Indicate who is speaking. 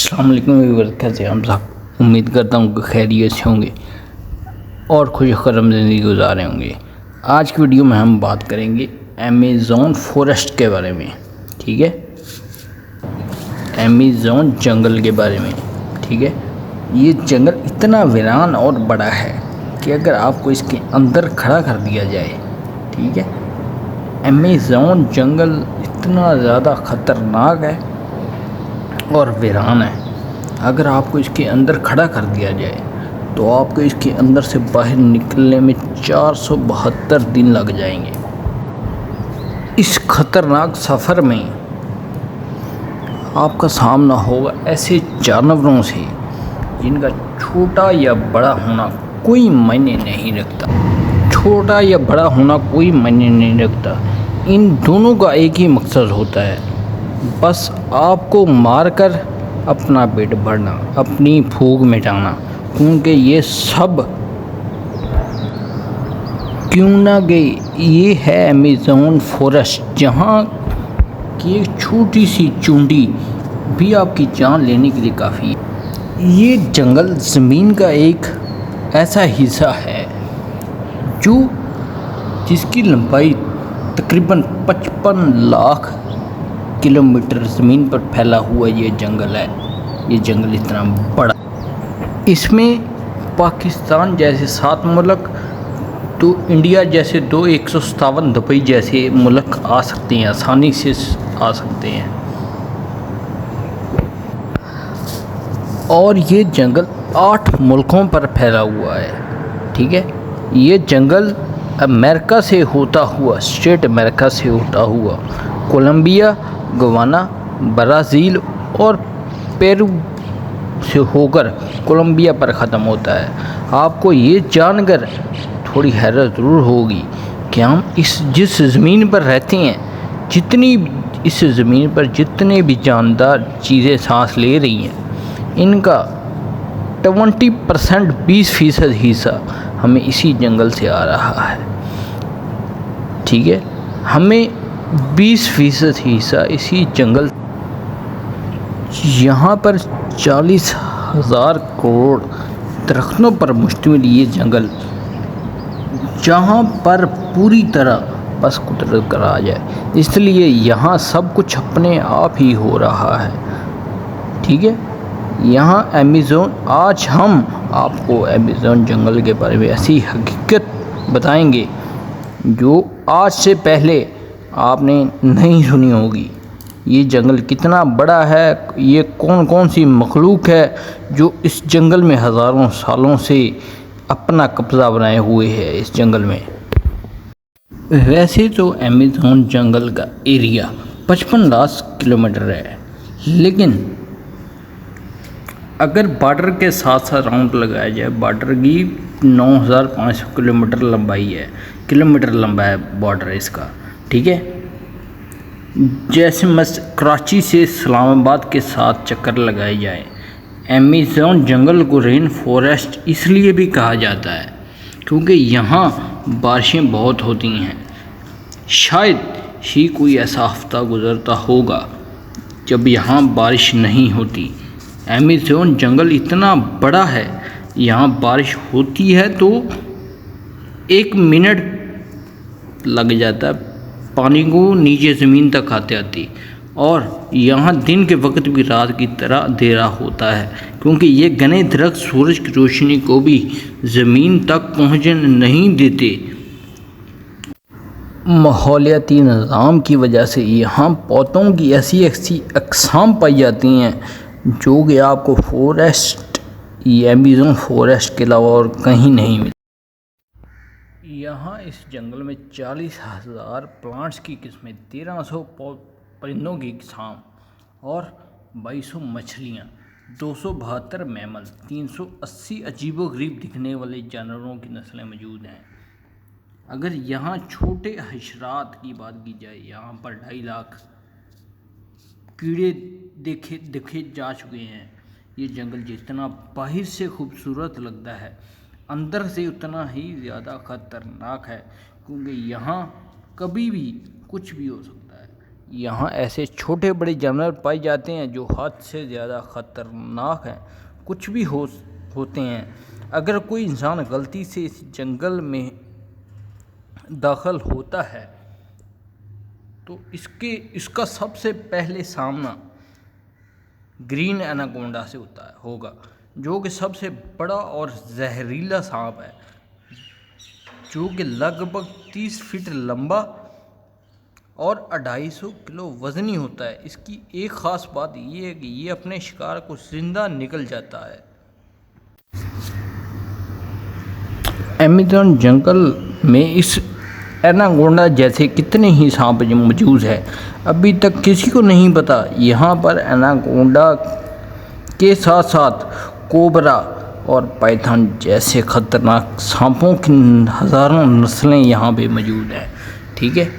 Speaker 1: السلام علیکم ویور، کیسے ہیں ہم صاحب؟ امید کرتا ہوں کہ خیریت سے ہوں گے اور خوش خرم زندگی گزارے ہوں گے۔ آج کی ویڈیو میں ہم بات کریں گے ایمیزون فورسٹ کے بارے میں، ٹھیک ہے؟ ایمیزون جنگل کے بارے میں، ٹھیک ہے؟ یہ جنگل اتنا ویران اور بڑا ہے کہ اگر آپ کو اس کے اندر کھڑا کر دیا جائے، ٹھیک ہے؟ ایمیزون جنگل اتنا زیادہ خطرناک ہے اور ویران ہے، اگر آپ کو اس کے اندر کھڑا کر دیا جائے تو آپ کو اس کے اندر سے باہر نکلنے میں 472 دن لگ جائیں گے۔ اس خطرناک سفر میں آپ کا سامنا ہوگا ایسے جانوروں سے جن کا چھوٹا یا بڑا ہونا کوئی معنی نہیں رکھتا، چھوٹا یا بڑا ہونا کوئی معنی نہیں رکھتا۔ ان دونوں کا ایک ہی مقصد ہوتا ہے، بس آپ کو مار کر اپنا پیٹ بھرنا، اپنی بھوک مٹانا، کیونکہ یہ ہے ایمیزون فورسٹ، جہاں کی ایک چھوٹی سی چونٹی بھی آپ کی جان لینے کے لیے کافی ہے۔ یہ جنگل زمین کا ایک ایسا حصہ ہے جس کی لمبائی تقریباً 55 لاکھ کلومیٹر زمین پر پھیلا ہوا یہ جنگل ہے۔ یہ جنگل اتنا بڑا، اس میں پاکستان جیسے 7 ملک، تو انڈیا جیسے 157 دبئی جیسے ملک آ سکتے ہیں، آسانی سے آ سکتے ہیں۔ اور یہ جنگل 8 ملکوں پر پھیلا ہوا ہے، ٹھیک ہے؟ یہ جنگل امریکہ سے ہوتا ہوا، اسٹیٹ امریکہ سے ہوتا ہوا کولمبیا، گیانا، برازیل اور پیرو سے ہو کر کولمبیا پر ختم ہوتا ہے۔ آپ کو یہ جان کر تھوڑی حیرت ضرور ہوگی کہ ہم جس زمین پر رہتے ہیں، اس زمین پر جتنے بھی جاندار چیزیں سانس لے رہی ہیں، ان کا 20% حصہ ہمیں اسی جنگل سے آ رہا ہے، ٹھیک ہے؟ ہمیں 20% حصہ اسی جنگل، یہاں پر 40,000 کروڑ درختوں پر مشتمل یہ جنگل، جہاں پر پوری طرح بس قدرت کا راج ہے، اس لیے یہاں سب کچھ اپنے آپ ہی ہو رہا ہے، ٹھیک ہے؟ یہاں آج ہم آپ کو ایمیزون جنگل کے بارے میں ایسی حقیقت بتائیں گے جو آج سے پہلے آپ نے نہیں سنی ہوگی۔ یہ جنگل کتنا بڑا ہے، یہ کون سی مخلوق ہے جو اس جنگل میں ہزاروں سالوں سے اپنا قبضہ بنائے ہوئے ہے اس جنگل میں۔ ویسے تو ایمیزون جنگل کا ایریا 55 لاکھ کلومیٹر ہے، لیکن اگر بارڈر کے ساتھ راؤنڈ لگایا جائے، بارڈر کی 9,500 کلومیٹر لمبا ہے بارڈر اس کا، ٹھیک ہے؟ جیسے کراچی سے اسلام آباد کے ساتھ چکر لگائی جائے۔ ایمیزون جنگل کو رین فورسٹ اس لیے بھی کہا جاتا ہے کیونکہ یہاں بارشیں بہت ہوتی ہیں۔ شاید ہی کوئی ایسا ہفتہ گزرتا ہوگا جب یہاں بارش نہیں ہوتی۔ ایمیزون جنگل اتنا بڑا ہے، یہاں بارش ہوتی ہے تو 1 منٹ لگ جاتا ہے پانی کو نیچے زمین تک آتے، اور یہاں دن کے وقت بھی رات کی طرح اندھیرا ہوتا ہے، کیونکہ یہ گھنے درخت سورج کی روشنی کو بھی زمین تک پہنچنے نہیں دیتے۔ ماحولیاتی نظام کی وجہ سے یہاں پودوں کی ایسی اقسام پائی جاتی ہیں جو کہ آپ کو ایمیزون فورسٹ کے علاوہ اور کہیں نہیں ملتی۔ یہاں اس جنگل میں 40,000 پلانٹس کی قسمیں، 1,300 پرندوں کی اقسام اور 2,200 مچھلیاں، 272 میمل، 380 عجیب و غریب دکھنے والے جانوروں کی نسلیں موجود ہیں۔ اگر یہاں چھوٹے حشرات کی بات کی جائے، یہاں پر 2.5 لاکھ کیڑے دیکھے جا چکے ہیں۔ یہ جنگل جتنا باہر سے خوبصورت لگتا ہے، اندر سے اتنا ہی زیادہ خطرناک ہے، کیونکہ یہاں کبھی بھی کچھ بھی ہو سکتا ہے۔ یہاں ایسے چھوٹے بڑے جانور پائے جاتے ہیں جو حد سے زیادہ خطرناک ہیں، کچھ بھی ہوتے ہیں۔ اگر کوئی انسان غلطی سے اس جنگل میں داخل ہوتا ہے تو اس کا سب سے پہلے سامنا گرین ایناکونڈا سے ہوگا، جو کہ سب سے بڑا اور زہریلا سانپ ہے، جو کہ لگ بھگ 30 فٹ لمبا اور 250 کلو وزنی ہوتا ہے۔ اس کی ایک خاص بات یہ ہے کہ یہ اپنے شکار کو زندہ نگل جاتا ہے۔ ایمیزون جنگل میں اس ایناکونڈا جیسے کتنے ہی سانپ موجود ہیں، ابھی تک کسی کو نہیں پتا۔ یہاں پر ایناکونڈا کے ساتھ ساتھ کوبرا اور پائتھن جیسے خطرناک سانپوں کی ہزاروں نسلیں یہاں پہ موجود ہیں، ٹھیک ہے۔